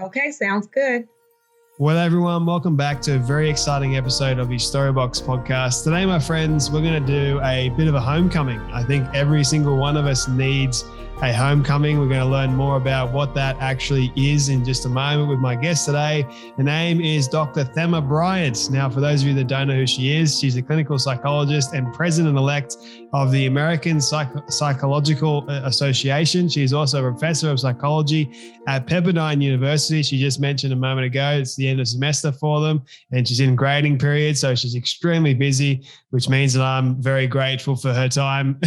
Okay, sounds good. Well, everyone, welcome back to a very exciting episode of the Storybox podcast. Today, my friends, we're going to do a bit of a homecoming. I think every single one of us needs a homecoming. We're going to learn more about what that actually is in just a moment with my guest today. Her name is Dr. Thema Bryant. Now, for those of you that don't know who she is, she's a clinical psychologist and president-elect of the American Psychological Association. She is also a professor of psychology at Pepperdine University. She just mentioned a moment ago, it's the end of semester for them, and she's in grading period, so she's extremely busy, which means that I'm very grateful for her time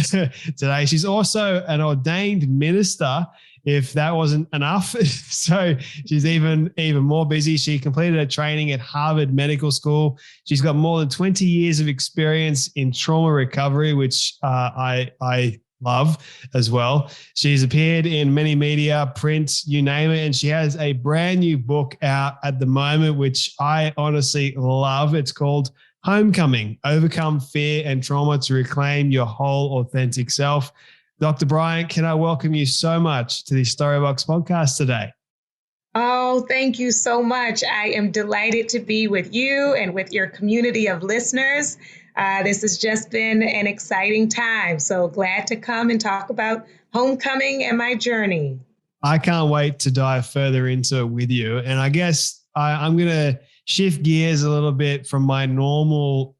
today. She's also an ordained minister, if that wasn't enough. So she's even more busy. She completed her training at Harvard Medical School. She's got more than 20 years of experience in trauma recovery, which I love as well. She's appeared in many media, print, you name it, and she has a brand new book out at the moment, which I honestly love. It's called Homecoming: Overcome Fear and Trauma to Reclaim Your Whole Authentic Self. Dr. Bryant, can I welcome you so much to the Storybox podcast today? Oh, thank you so much. I am delighted to be with you and with your community of listeners. This has just been an exciting time. So glad to come and talk about homecoming and my journey. I can't wait to dive further into it with you. And I guess I'm going to shift gears a little bit from my normal,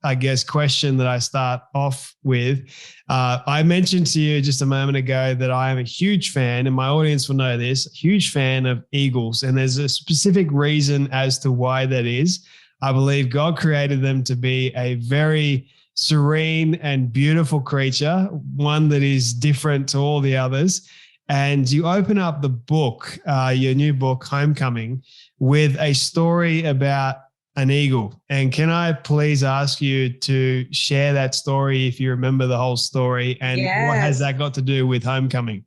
question that I start off with. I mentioned to you just a moment ago that I am a huge fan, and my audience will know this, huge fan of eagles. And there's a specific reason as to why that is. I believe God created them to be a very serene and beautiful creature, one that is different to all the others. And you open up the book, your new book, Homecoming, with a story about an eagle. And can I please ask you to share that story if you remember the whole story, and What has that got to do with homecoming?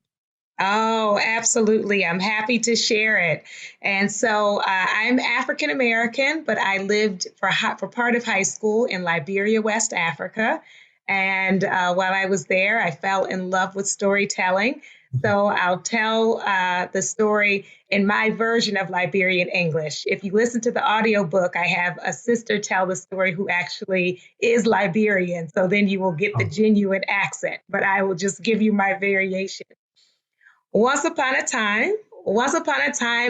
Oh, absolutely. I'm happy to share it. And so I'm African American, but I lived for part of high school in Liberia, West Africa. And while I was there, I fell in love with storytelling. So I'll tell the story in my version of Liberian English. If you listen to the audiobook, I have a sister tell the story who actually is Liberian. So then you will get the genuine accent, but I will just give you my variation. Once upon a time,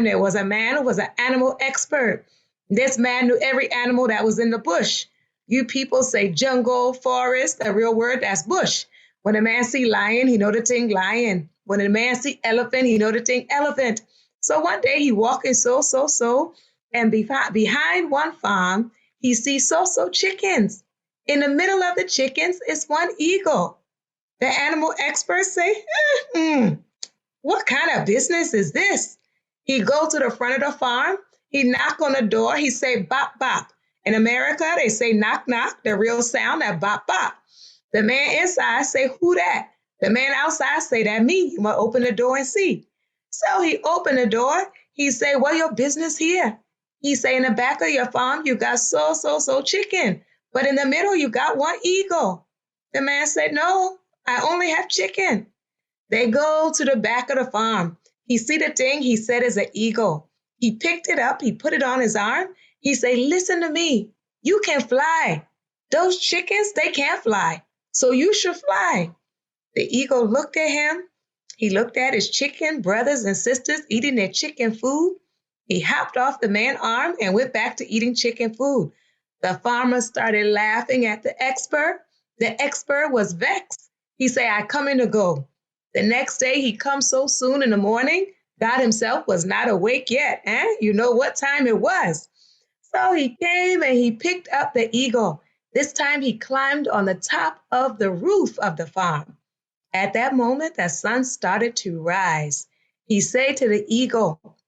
there was a man who was an animal expert. This man knew every animal that was in the bush. You people say jungle, forest, the real word, that's bush. When a man see lion, he know the thing lion. When a man see elephant, he know the thing elephant. So one day he walking so, and behind one farm, he sees so chickens. In the middle of the chickens is one eagle. The animal experts say, what kind of business is this? He go to the front of the farm, he knock on the door, he say bop, bop. In America, they say knock, knock, the real sound, that bop, bop. The man inside say, who that? The man outside say, that me, you must open the door and see. So he opened the door, he say, what your business here? He say, in the back of your farm, you got so chicken, but in the middle, you got one eagle. The man said, no, I only have chicken. They go to the back of the farm. He see the thing, he said is an eagle. He picked it up, he put it on his arm. He say, listen to me, you can fly. Those chickens, they can't fly, so you should fly. The eagle looked at him. He looked at his chicken brothers and sisters eating their chicken food. He hopped off the man's arm and went back to eating chicken food. The farmer started laughing at the expert. The expert was vexed. He said, I come in to go. The next day, he comes so soon in the morning, God himself was not awake yet. You know what time it was. So he came and he picked up the eagle. This time he climbed on the top of the roof of the farm. At that moment, the sun started to rise. He said to the eagle,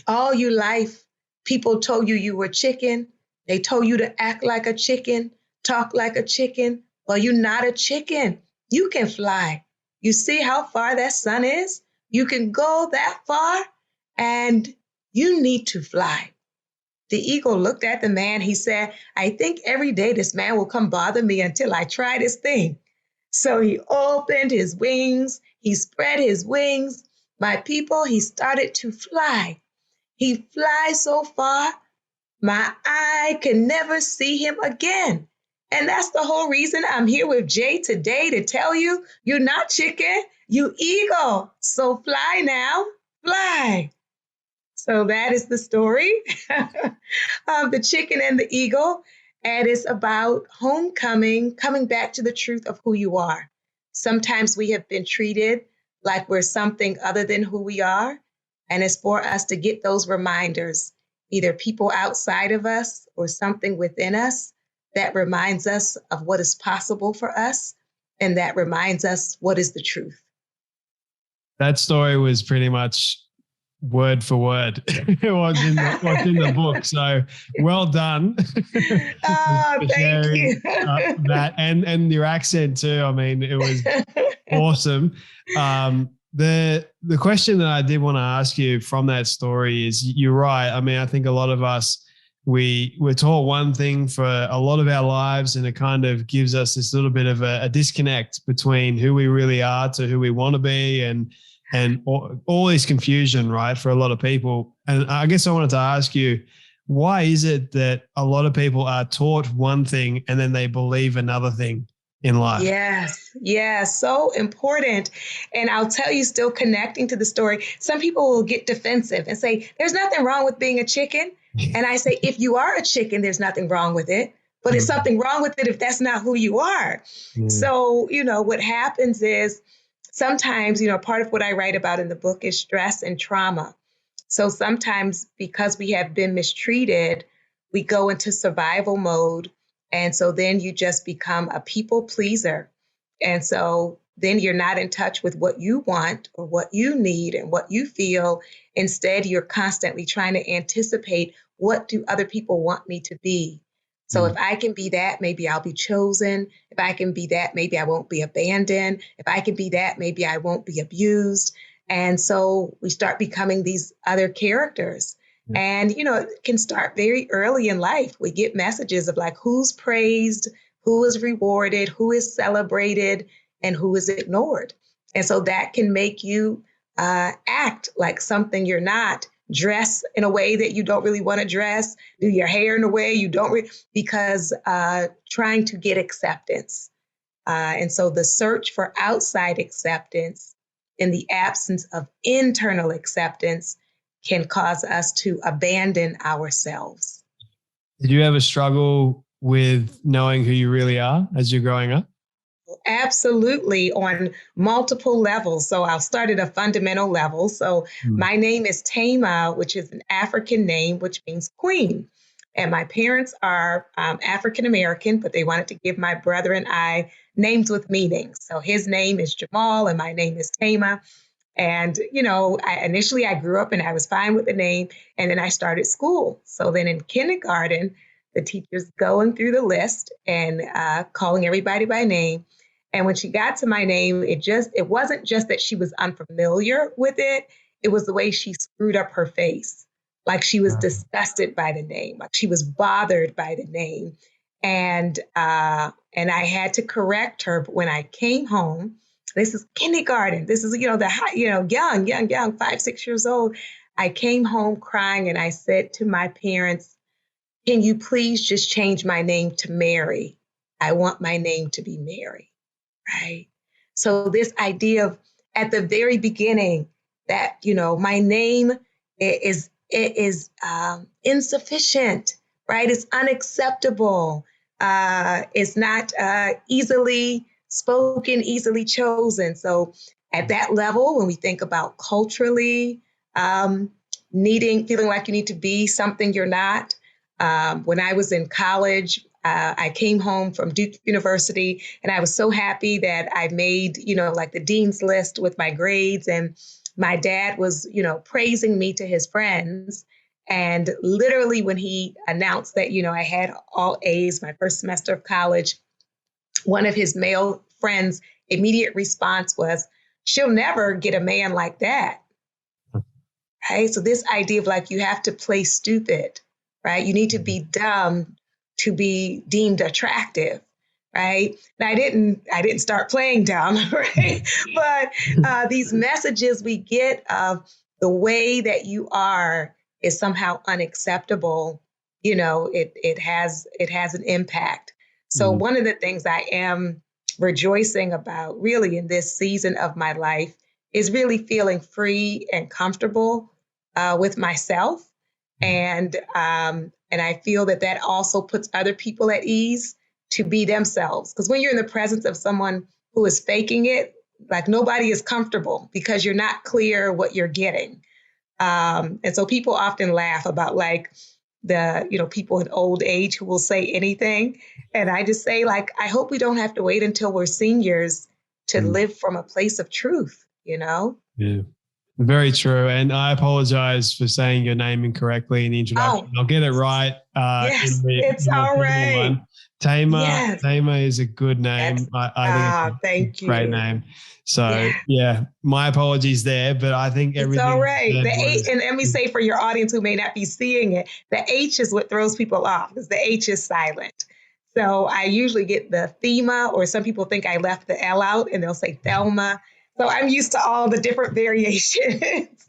all your life, people told you you were chicken. They told you to act like a chicken, talk like a chicken. Well, you're not a chicken. You can fly. You see how far that sun is? You can go that far, and you need to fly. The eagle looked at the man. He said, I think every day this man will come bother me until I try this thing. So he opened his wings. He spread his wings. My people, he started to fly. He flies so far, my eye can never see him again. And that's the whole reason I'm here with Jay today, to tell you, you're not chicken, you eagle. So fly now, fly. So that is the story of the chicken and the eagle. And it's about homecoming, coming back to the truth of who you are. Sometimes we have been treated like we're something other than who we are. And it's for us to get those reminders, either people outside of us or something within us that reminds us of what is possible for us, and that reminds us what is the truth. That story was pretty much word for word what's in the book. So well done. Oh, thank you. That and your accent too. I mean, it was awesome. The question that I did want to ask you from that story is, you're right. I mean, I think a lot of us, we're taught one thing for a lot of our lives, and it kind of gives us this little bit of a disconnect between who we really are to who we want to be, and all this confusion, right, for a lot of people. And I guess I wanted to ask you, why is it that a lot of people are taught one thing and then they believe another thing in life? Yes, so important. And I'll tell you, still connecting to the story, some people will get defensive and say, there's nothing wrong with being a chicken. And I say, if you are a chicken, there's nothing wrong with it. But it's something wrong with it if that's not who you are. So, what happens is, sometimes, part of what I write about in the book is stress and trauma. So sometimes, because we have been mistreated, we go into survival mode. And so then you just become a people pleaser. And so then you're not in touch with what you want or what you need and what you feel. Instead, you're constantly trying to anticipate, what do other people want me to be? So if I can be that, maybe I'll be chosen. If I can be that, maybe I won't be abandoned. If I can be that, maybe I won't be abused. And so we start becoming these other characters. And, it can start very early in life. We get messages of like, who's praised, who is rewarded, who is celebrated, and who is ignored. And so that can make you act like something you're not. Dress in a way that you don't really want to dress, do your hair in a way you don't, because trying to get acceptance. And so the search for outside acceptance in the absence of internal acceptance can cause us to abandon ourselves. Did you ever struggle with knowing who you really are as you're growing up? Absolutely, on multiple levels. So I'll start at a fundamental level. So my name is Thema, which is an African name, which means queen. And my parents are African American, but they wanted to give my brother and I names with meaning. So his name is Jamal and my name is Thema. And, I grew up and I was fine with the name. And then I started school. So then in kindergarten, the teacher's going through the list and calling everybody by name. And when she got to my name, it wasn't just that she was unfamiliar with it. It was the way she screwed up her face. Like she was disgusted by the name, like she was bothered by the name. And I had to correct her. But when I came home, this is kindergarten. This is, young, 5, 6 years old. I came home crying and I said to my parents, can you please just change my name to Mary? I want my name to be Mary, right? So this idea of at the very beginning that, my name is insufficient, right? It's unacceptable. It's not easily spoken, easily chosen. So at that level, when we think about culturally, feeling like you need to be something you're not. When I was in college, I came home from Duke University and I was so happy that I made, like the dean's list with my grades, and my dad was, praising me to his friends. And literally when he announced that, I had all A's my first semester of college, one of his male friends' immediate response was, she'll never get a man like that. Right? So this idea of like, you have to play stupid, right? You need to be dumb to be deemed attractive, right? And I didn't start playing dumb, right? But these messages we get of the way that you are is somehow unacceptable, it has an impact. So one of the things I am rejoicing about really in this season of my life is really feeling free and comfortable with myself. And I feel that also puts other people at ease to be themselves. Because when you're in the presence of someone who is faking it, like nobody is comfortable because you're not clear what you're getting. And so people often laugh about like people in old age who will say anything. And I just say, like, I hope we don't have to wait until we're seniors to live from a place of truth, Yeah, very true. And I apologize for saying your name incorrectly in the introduction. I'll get it right. Yes, it's all right. Thema, yes. Thema is a good name. I think thank you. Great name. So yeah, my apologies there, but I think everything. It's all right. The H, and let me say for your audience who may not be seeing it, the H is what throws people off because the H is silent. So I usually get the Thema, or some people think I left the L out and they'll say Thelma. So I'm used to all the different variations.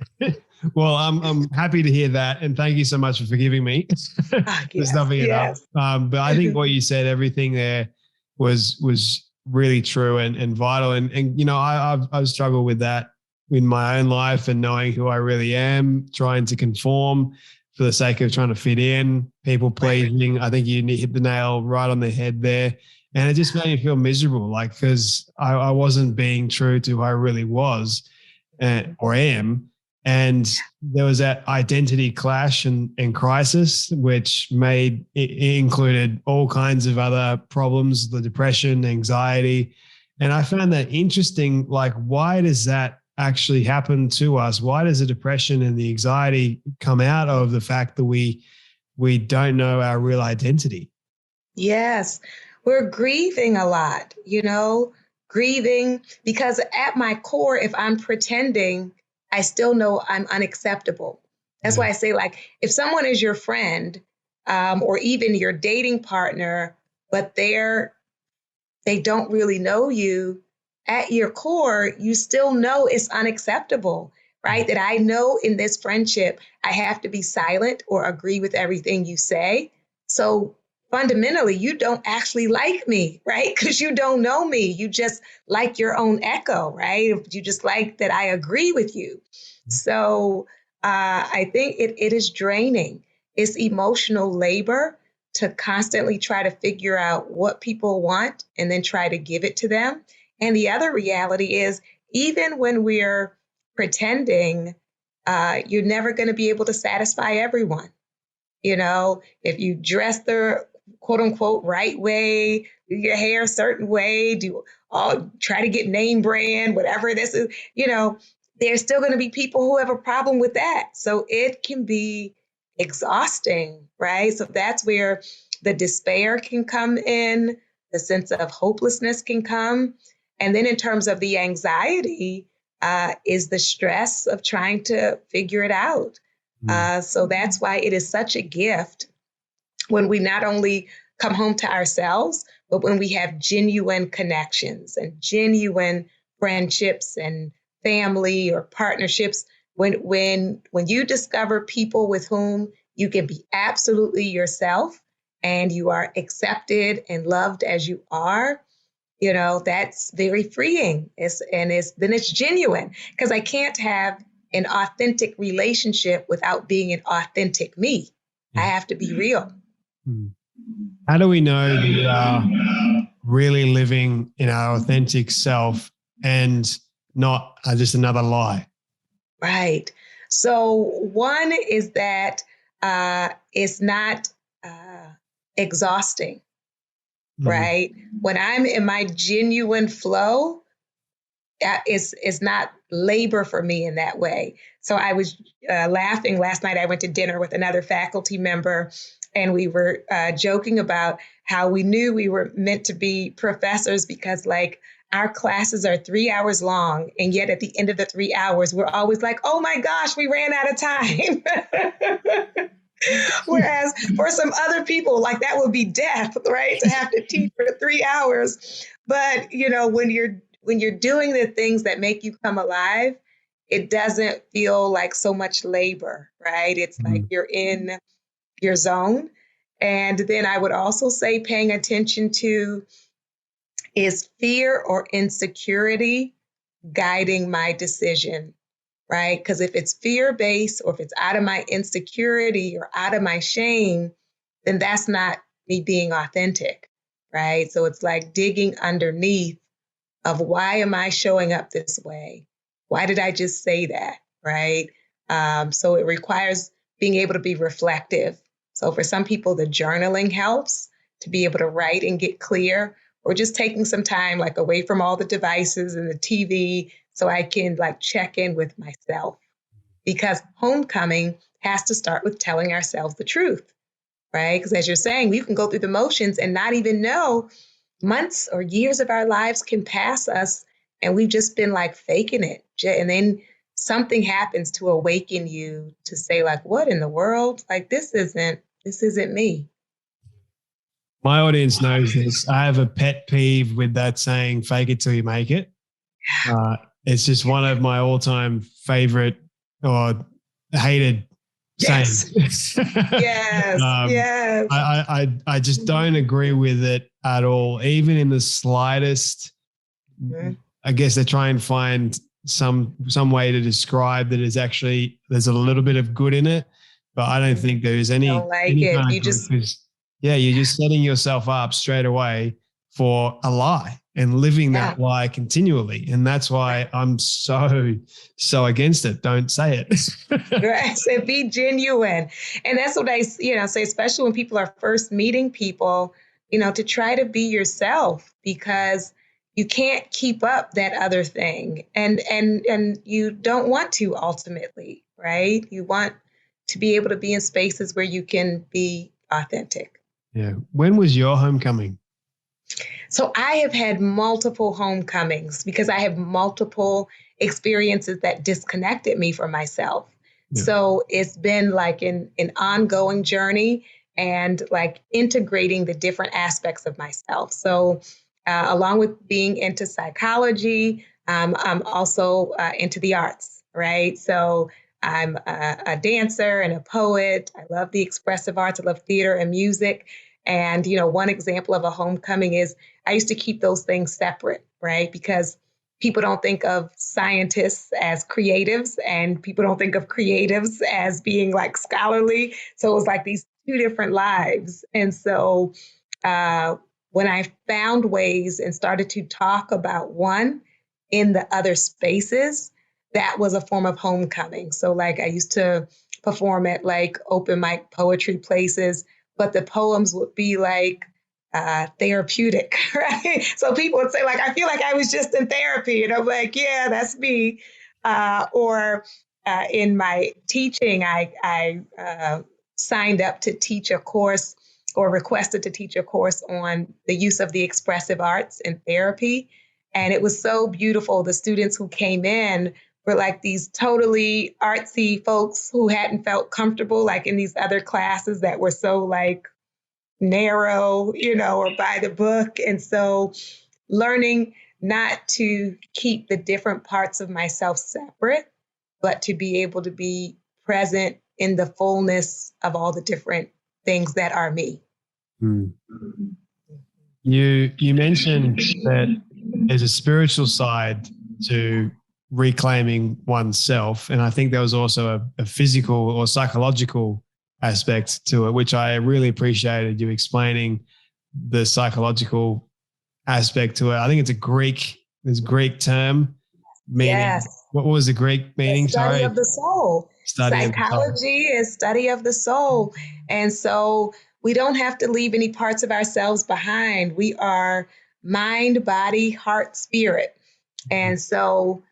Well, I'm happy to hear that. And thank you so much for forgiving me for stuffing it up. But I think what you said, everything there was really true and vital. And I've struggled with that in my own life and knowing who I really am, trying to conform for the sake of trying to fit in, people pleasing. I think you hit the nail right on the head there. And it just made me feel miserable, like, because I wasn't being true to who I really was or am. And there was that identity clash and crisis, which it included all kinds of other problems, the depression, anxiety. And I found that interesting. Like, why does that actually happen to us? Why does the depression and the anxiety come out of the fact that we don't know our real identity? Yes, we're grieving a lot, grieving because at my core, if I'm pretending, I still know I'm unacceptable. That's why I say, like, if someone is your friend or even your dating partner, but they don't really know you, at your core, you still know it's unacceptable, right? That I know in this friendship, I have to be silent or agree with everything you say. So fundamentally, you don't actually like me, right? Because you don't know me. You just like your own echo, right? You just like that I agree with you. So I think it is draining. It's emotional labor to constantly try to figure out what people want and then try to give it to them. And the other reality is, even when we're pretending, you're never going to be able to satisfy everyone. If you dress the quote unquote right way, do your hair a certain way, try to get name brand, whatever this is, there's still going to be people who have a problem with that. So it can be exhausting, right? So that's where the despair can come in, the sense of hopelessness can come. And then in terms of the anxiety, is the stress of trying to figure it out. So that's why it is such a gift when we not only come home to ourselves, but when we have genuine connections and genuine friendships and family or partnerships, when you discover people with whom you can be absolutely yourself and you are accepted and loved as you are, that's very freeing. Then it's genuine, because I can't have an authentic relationship without being an authentic me. I have to be real. How do we know that we are really living in our authentic self and not just another lie? Right. So one is that it's not exhausting, right? When I'm in my genuine flow, it's not labor for me in that way. So I was laughing last night. I went to dinner with another faculty member, and we were joking about how we knew we were meant to be professors because, like, our classes are 3 hours long. And yet at the end of the 3 hours, we're always like, oh my gosh, we ran out of time. Whereas for some other people, like, that would be death, right? To have to teach for 3 hours. But, when you're doing the things that make you come alive, it doesn't feel like so much labor, right? It's like you're in your zone. And then I would also say paying attention to, is fear or insecurity guiding my decision, right? Because if it's fear-based or if it's out of my insecurity or out of my shame, then that's not me being authentic, right? So it's like digging underneath of, why am I showing up this way? Why did I just say that, right? So it requires being able to be reflective. So for some people, the journaling helps to be able to write and get clear, or just taking some time like away from all the devices and the TV so I can like check in with myself. Because homecoming has to start with telling ourselves the truth, right? Because as you're saying, we can go through the motions and not even know. Months or years of our lives can pass us and we've just been like faking it. And then something happens to awaken you to say like, what in the world? Like, this isn't me. My audience knows this. I have a pet peeve with that saying, fake it till you make it. It's just one of my all-time favorite or hated Yes. sayings. Yes. Yes. I just don't agree with it at all, even in the slightest. I guess they try and find some way to describe that is actually, there's a little bit of good in it, but I don't think there's any, Don't like any it. kind You of just, good, yeah, you're just setting yourself up straight away for a lie and living that lie continually. And that's why I'm so against it. Don't say it. right. So be genuine. And that's what I, say, especially when people are first meeting people, to try to be yourself, because you can't keep up that other thing. And you don't want to ultimately, right? You want to be able to be in spaces where you can be authentic. Yeah. When was your homecoming? So I have had multiple homecomings because I have multiple experiences that disconnected me from myself. Yeah. So it's been like an ongoing journey and like integrating the different aspects of myself. So along with being into psychology, I'm also into the arts, right? So I'm a dancer and a poet. I love the expressive arts. I love theater and music. And, one example of a homecoming is I used to keep those things separate, right? Because people don't think of scientists as creatives and people don't think of creatives as being like scholarly. So it was like these two different lives. And so when I found ways and started to talk about one in the other spaces, that was a form of homecoming. So like I used to perform at like open mic poetry places, but the poems would be like therapeutic, right? So people would say like, I feel like I was just in therapy. And I'm like, yeah, that's me. Or in my teaching, I signed up to teach a course or requested to teach a course on the use of the expressive arts in therapy. And it was so beautiful. The students who came in were like these totally artsy folks who hadn't felt comfortable like in these other classes that were so like narrow, or by the book. And so learning not to keep the different parts of myself separate, but to be able to be present in the fullness of all the different things that are me. You mentioned that there's a spiritual side to reclaiming oneself. And I think there was also a physical or psychological aspect to it, which I really appreciated you explaining the psychological aspect to it. I think it's a Greek term meaning. Yes. What was the Greek meaning? Study of the soul. Psychology is study of the soul. And so we don't have to leave any parts of ourselves behind. We are mind, body, heart, spirit. And so,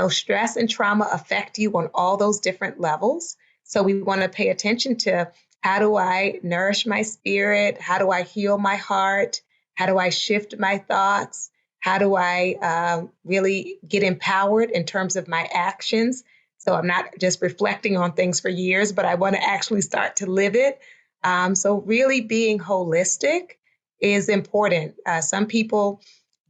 stress and trauma affect you on all those different levels. So we want to pay attention to, how do I nourish my spirit? How do I heal my heart? How do I shift my thoughts? How do I really get empowered in terms of my actions? So I'm not just reflecting on things for years, but I want to actually start to live it. So really being holistic is important. Some people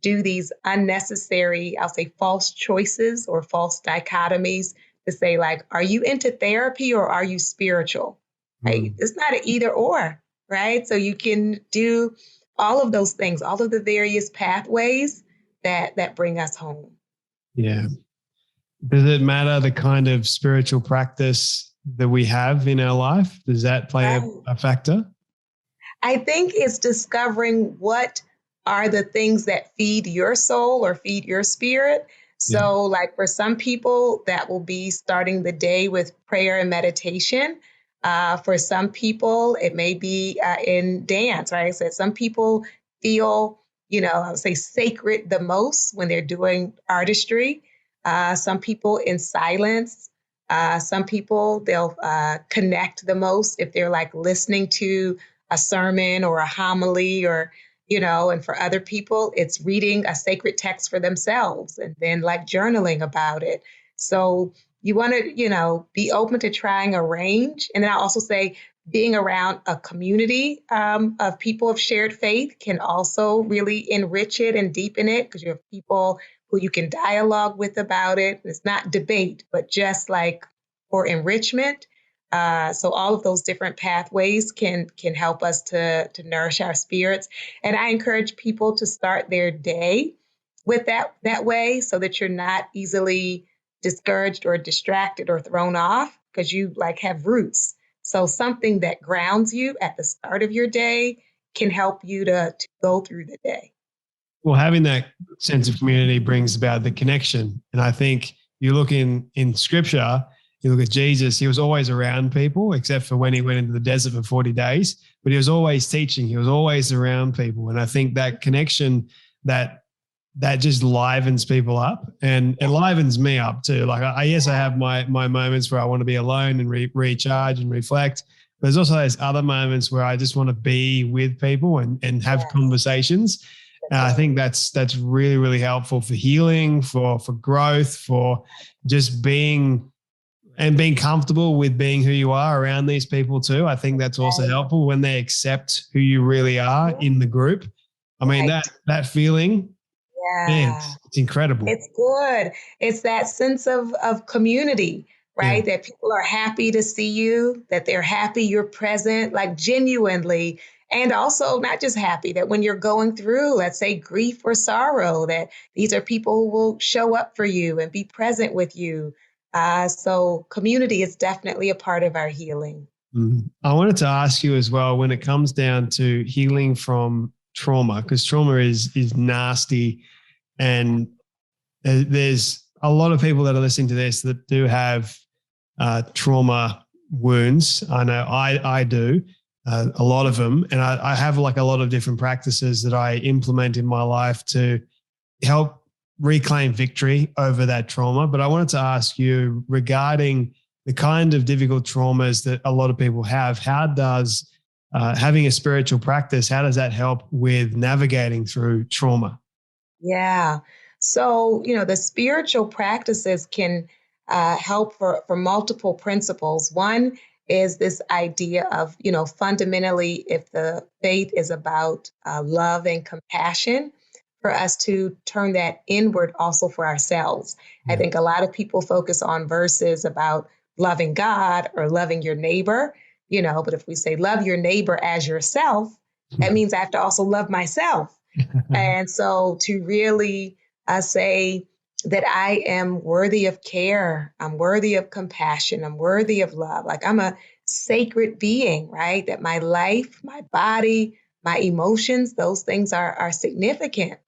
do these unnecessary, I'll say false choices or false dichotomies to say like, are you into therapy or are you spiritual? Right? Mm. It's not an either or, right? So you can do all of those things, all of the various pathways that bring us home. Yeah. Does it matter the kind of spiritual practice that we have in our life? Does that play Right. a factor? I think it's discovering what are the things that feed your soul or feed your spirit. Yeah. So, like for some people, that will be starting the day with prayer and meditation. For some people, it may be in dance, right? So, some people feel, I would say sacred the most when they're doing artistry. Some people in silence. Some people, they'll connect the most if they're like listening to a sermon or a homily or, and for other people, it's reading a sacred text for themselves and then like journaling about it. So you want to, be open to trying a range. And then I also say being around a community of people of shared faith can also really enrich it and deepen it because you have people who you can dialogue with about it. It's not debate, but just like for enrichment. So all of those different pathways can help us to nourish our spirits. And I encourage people to start their day with that way so that you're not easily discouraged or distracted or thrown off because you like have roots. So something that grounds you at the start of your day can help you to go through the day. Well, having that sense of community brings about the connection. And I think you look in scripture, you look at Jesus, he was always around people, except for when he went into the desert for 40 days, but he was always teaching. He was always around people. And I think that connection that just livens people up and it livens me up too. Like I have my moments where I want to be alone and recharge and reflect. But there's also those other moments where I just want to be with people and have conversations. And I think that's really, really helpful for healing, for growth, for just being comfortable with being who you are around these people too. I think that's also helpful when they accept who you really are in the group. I mean, that feeling, man, it's incredible. It's good. It's that sense of community, right? That people are happy to see you, that they're happy you're present, like genuinely. And also not just happy that when you're going through, let's say grief or sorrow, that these are people who will show up for you and be present with you. So community is definitely a part of our healing. Mm-hmm. I wanted to ask you as well, when it comes down to healing from trauma, because trauma is nasty, and there's a lot of people that are listening to this that do have trauma wounds. I know I do, a lot of them, and I have like a lot of different practices that I implement in my life to help reclaim victory over that trauma. But I wanted to ask you regarding the kind of difficult traumas that a lot of people have. How does having a spiritual practice, how does that help with navigating through trauma? Yeah. So, the spiritual practices can help for multiple principles. One is this idea of, fundamentally, if the faith is about love and compassion, for us to turn that inward also for ourselves. I think a lot of people focus on verses about loving God or loving your neighbor, but if we say love your neighbor as yourself, that means I have to also love myself. And so to really say that I am worthy of care, I'm worthy of compassion, I'm worthy of love, like I'm a sacred being, right? That my life, my body, my emotions, those things are significant.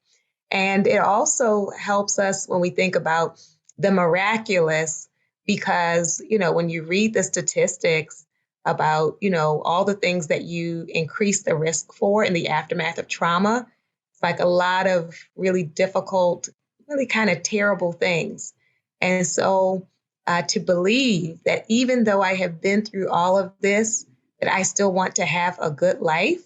And it also helps us when we think about the miraculous, because, when you read the statistics about, all the things that you increase the risk for in the aftermath of trauma, it's like a lot of really difficult, really kind of terrible things. And so to believe that even though I have been through all of this, that I still want to have a good life,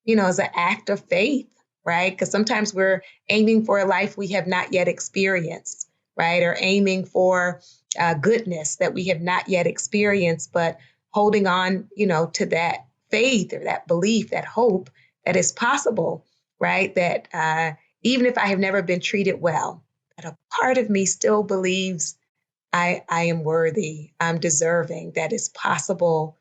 is an act of faith, right? Because sometimes we're aiming for a life we have not yet experienced, right? Or aiming for goodness that we have not yet experienced, but holding on, to that faith or that belief, that hope that is possible, right? That even if I have never been treated well, that a part of me still believes I am worthy, I'm deserving, that it's possible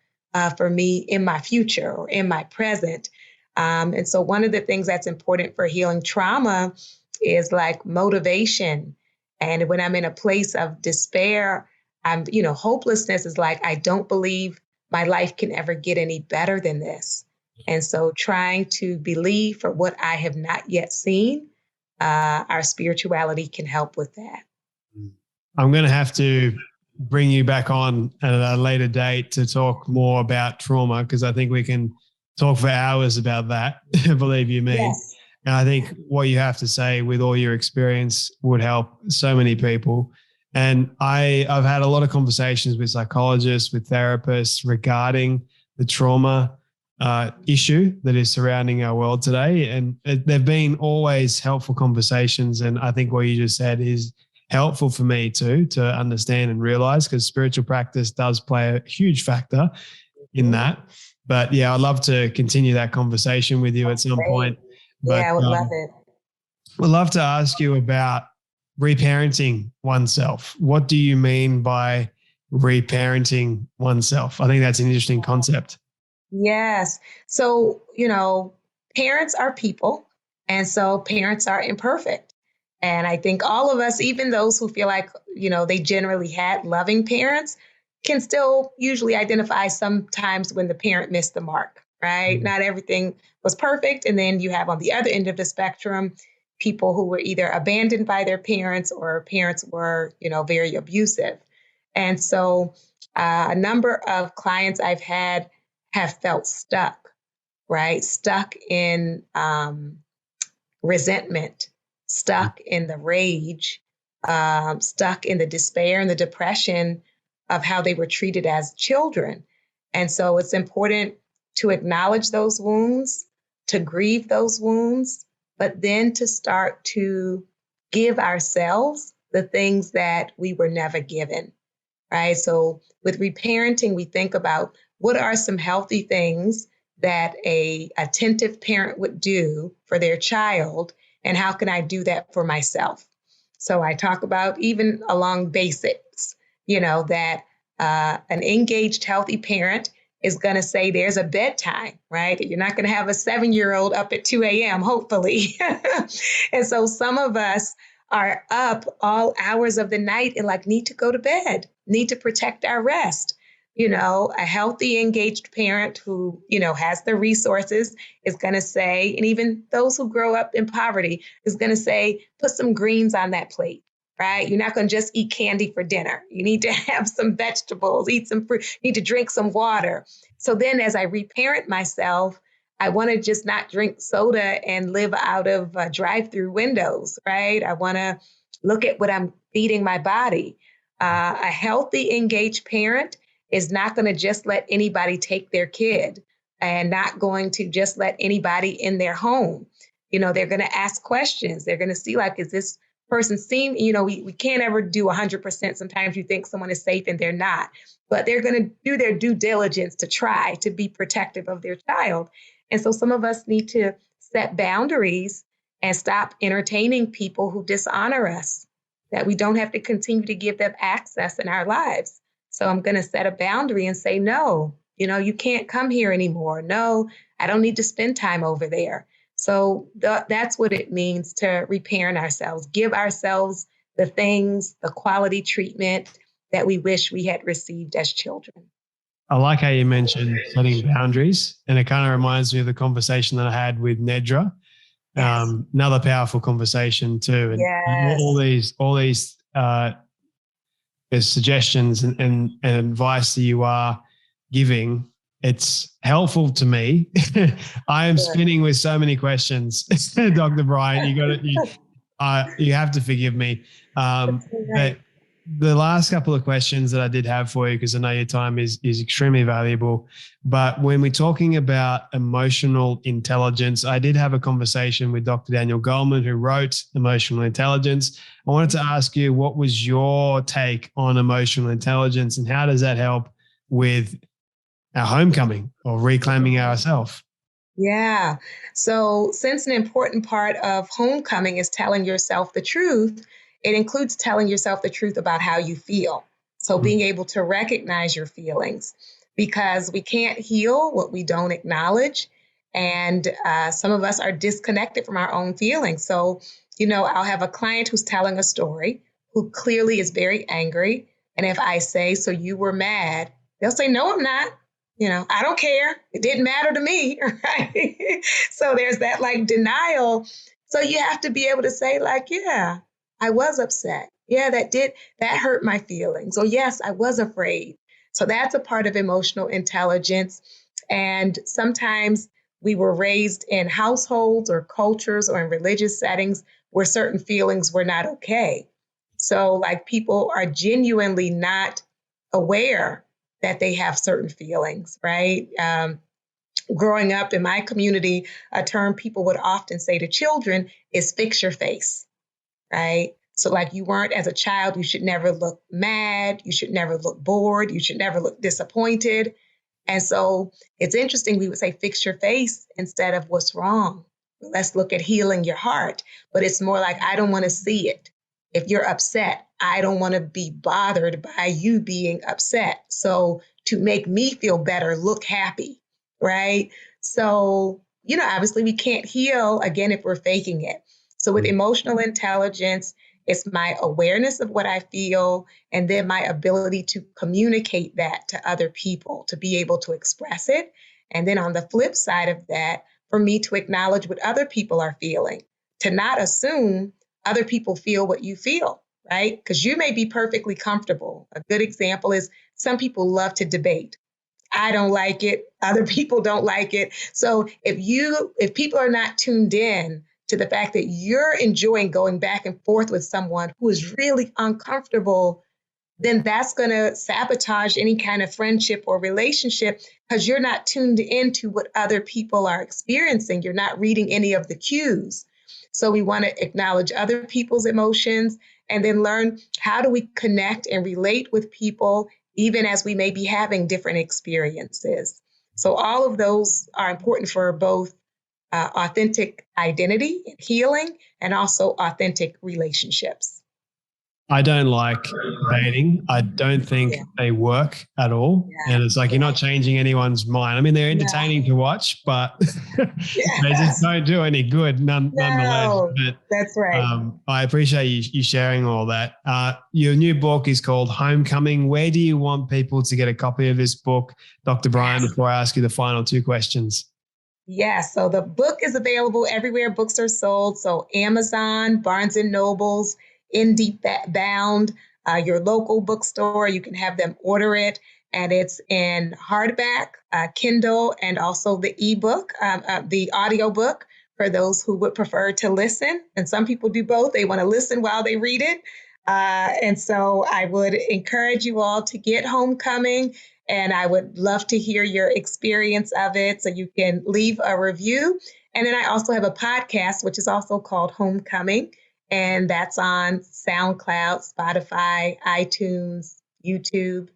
for me in my future or in my present. And so one of the things that's important for healing trauma is like motivation. And when I'm in a place of despair, hopelessness is like, I don't believe my life can ever get any better than this. And so trying to believe for what I have not yet seen, our spirituality can help with that. I'm going to have to bring you back on at a later date to talk more about trauma, because I think we can talk for hours about that, believe you me. Yes. And I think what you have to say with all your experience would help so many people. And I've had a lot of conversations with psychologists, with therapists regarding the trauma issue that is surrounding our world today. And they've been always helpful conversations. And I think what you just said is helpful for me too, to understand and realize, because spiritual practice does play a huge factor in that. But yeah, I'd love to continue that conversation with you at some point. But, I would love it. I'd love to ask you about reparenting oneself. What do you mean by reparenting oneself? I think that's an interesting concept. Yes. So, parents are people, and so parents are imperfect. And I think all of us, even those who feel like, they generally had loving parents, can still usually identify sometimes when the parent missed the mark, right? Mm-hmm. Not everything was perfect. And then you have on the other end of the spectrum, people who were either abandoned by their parents or parents were, very abusive. And so a number of clients I've had have felt stuck, right? Stuck in resentment, stuck in the rage, stuck in the despair and the depression of how they were treated as children. And so it's important to acknowledge those wounds, to grieve those wounds, but then to start to give ourselves the things that we were never given, right? So with reparenting, we think about what are some healthy things that an attentive parent would do for their child, and how can I do that for myself? So I talk about even along basics, that an engaged, healthy parent is going to say there's a bedtime, right? You're not going to have a 7-year-old up at 2 a.m., hopefully. And so some of us are up all hours of the night and need to go to bed, need to protect our rest. A healthy, engaged parent who, has the resources is going to say, and even those who grow up in poverty is going to say, put some greens on that plate, right? You're not going to just eat candy for dinner. You need to have some vegetables, eat some fruit, you need to drink some water. So then as I reparent myself, I want to just not drink soda and live out of drive-through windows, right? I want to look at what I'm feeding my body. A healthy, engaged parent is not going to just let anybody take their kid, and not going to just let anybody in their home. They're going to ask questions. They're going to see, is this person we can't ever do 100%. Sometimes you think someone is safe and they're not, but they're going to do their due diligence to try to be protective of their child. And so some of us need to set boundaries and stop entertaining people who dishonor us, that we don't have to continue to give them access in our lives. So I'm going to set a boundary and say, no, you can't come here anymore. No, I don't need to spend time over there. So that's what it means to reparent ourselves, give ourselves the things, the quality treatment that we wish we had received as children. I like how you mentioned setting boundaries, and it kind of reminds me of the conversation that I had with Nedra. Yes. Another powerful conversation too. And yes. all these suggestions and advice that you are giving, it's helpful to me. I am spinning with so many questions, Dr. Bryant. You have to forgive me. But the last couple of questions that I did have for you, because I know your time is extremely valuable. But when we're talking about emotional intelligence, I did have a conversation with Dr. Daniel Goleman, who wrote Emotional Intelligence. I wanted to ask you, what was your take on emotional intelligence, and how does that help with our homecoming or reclaiming ourselves? Yeah. So, since an important part of homecoming is telling yourself the truth, it includes telling yourself the truth about how you feel. So, being able to recognize your feelings because we can't heal what we don't acknowledge. And some of us are disconnected from our own feelings. So, I'll have a client who's telling a story who clearly is very angry. And if I say, "So you were mad," they'll say, "No, I'm not. I don't care. It didn't matter to me." Right? So there's that like denial. So you have to be able to say, like, yeah, I was upset. Yeah, that hurt my feelings. Or yes, I was afraid. So that's a part of emotional intelligence. And sometimes we were raised in households or cultures or in religious settings where certain feelings were not okay. So, like, people are genuinely not aware that they have certain feelings, right? Growing up in my community, a term people would often say to children is fix your face, right? So, like, you weren't as a child, you should never look mad, you should never look bored, you should never look disappointed. And so it's interesting, we would say fix your face instead of what's wrong. Let's look at healing your heart. But it's more like, I don't want to see it. If you're upset, I don't want to be bothered by you being upset. So to make me feel better, look happy, right? So, obviously we can't heal again if we're faking it. So with emotional intelligence, it's my awareness of what I feel and then my ability to communicate that to other people, to be able to express it. And then on the flip side of that, for me to acknowledge what other people are feeling, to not assume other people feel what you feel, right? Because you may be perfectly comfortable. A good example is some people love to debate. I don't like it. Other people don't like it. So if people are not tuned in to the fact that you're enjoying going back and forth with someone who is really uncomfortable, then that's going to sabotage any kind of friendship or relationship because you're not tuned into what other people are experiencing. You're not reading any of the cues. So we want to acknowledge other people's emotions and then learn how do we connect and relate with people, even as we may be having different experiences. So all of those are important for both authentic identity and healing and also authentic relationships. I don't like debating. I don't think Yeah. they work at all. Yeah. And it's like you're not changing anyone's mind. I mean, they're No. entertaining to watch, but they just Yes. don't do any good nonetheless. No, But that's right. I appreciate you sharing all that. Your new book is called Homecoming. Where do you want people to get a copy of this book, Dr. Bryant, Yes. before I ask you the final two questions? Yes. So the book is available everywhere books are sold. So Amazon, Barnes and Nobles, Indie Bound, your local bookstore. You can have them order it. And it's in hardback, Kindle, and also the ebook, the audiobook for those who would prefer to listen. And some people do both. They want to listen while they read it. And so I would encourage you all to get Homecoming. And I would love to hear your experience of it. So you can leave a review. And then I also have a podcast, which is also called Homecoming. And that's on SoundCloud, Spotify, iTunes, YouTube.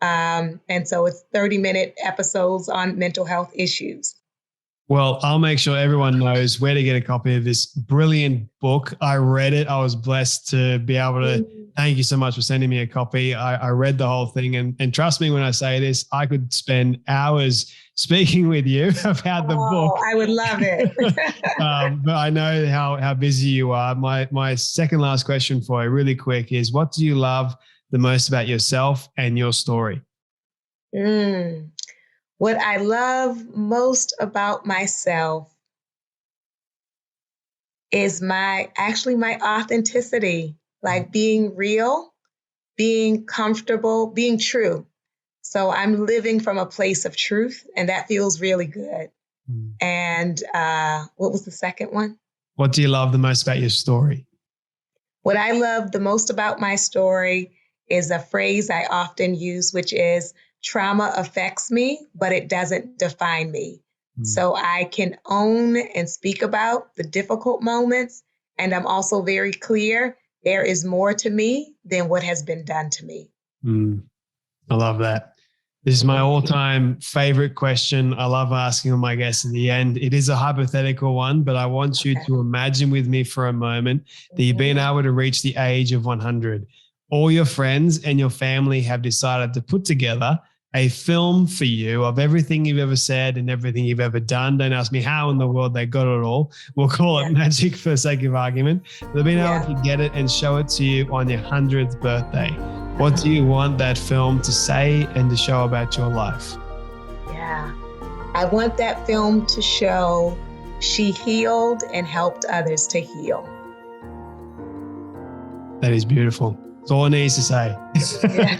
And so it's 30-minute episodes on mental health issues. Well, I'll make sure everyone knows where to get a copy of this brilliant book. I read it. I was blessed to be able to. Thank you so much for sending me a copy. I read the whole thing. And trust me when I say this, I could spend hours speaking with you about the book. I would love it. But I know how busy you are. My second last question for you, really quick, is what do you love the most about yourself and your story? What I love most about myself is my authenticity, like being real, being comfortable, being true. So I'm living from a place of truth, and that feels really good. And what was the second one? What do you love the most about your story? What I love the most about my story is a phrase I often use, which is trauma affects me, but it doesn't define me. So I can own and speak about the difficult moments. And I'm also very clear there is more to me than what has been done to me. I love that. This is my all-time favorite question. I love asking all my guests in the end. It is a hypothetical one, but I want you to imagine with me for a moment that you've been able to reach the age of 100. All your friends and your family have decided to put together a film for you of everything you've ever said and everything you've ever done. Don't ask me how in the world they got it all. We'll call it magic for the sake of argument. They've been able to get it and show it to you on your 100th birthday. What do you want that film to say and to show about your life? Yeah, I want that film to show she healed and helped others to heal. That is beautiful. That's all it needs to say. Yeah,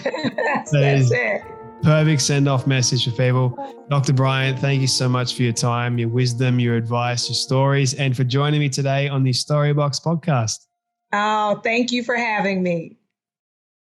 that's it. Perfect send-off message for people. Dr. Bryant, thank you so much for your time, your wisdom, your advice, your stories, and for joining me today on the Storybox podcast. Oh, thank you for having me.